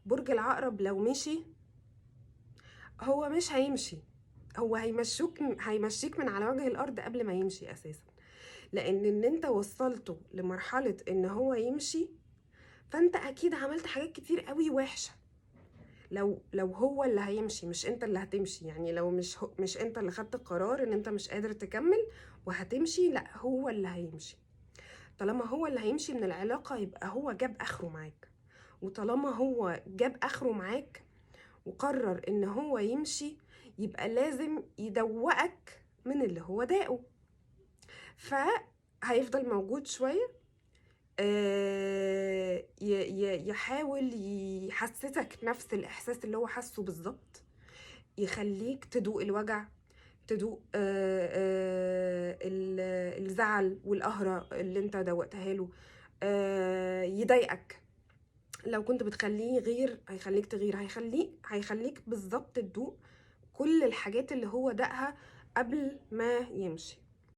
برج العقرب لو مشي، هو مش هيمشي، هو هيمشيك من على وجه الارض قبل ما يمشي اساسا، لان انت وصلته لمرحله ان هو يمشي، فانت اكيد عملت حاجات كتير قوي وحشه. لو هو اللي هيمشي مش انت اللي هتمشي، يعني لو مش انت اللي خدت القرار ان انت مش قادر تكمل وهتمشي، لا هو اللي هيمشي. طالما هو اللي هيمشي من العلاقة يبقى هو جاب اخره معاك، وطالما هو جاب اخره معاك وقرر ان هو يمشي، يبقى لازم يدوقك من اللي هو داقه. فهيفضل موجود شوية، يحاول يحسسك نفس الإحساس اللي هو حاسه بالظبط، يخليك تدوق الوجع، تدوق الزعل والقهرة اللي انت دوقتها له، يضايقك. لو كنت بتخليه يغير هيخليك تغير، هيخليك بالظبط تدوق كل الحاجات اللي هو دقها قبل ما يمشي.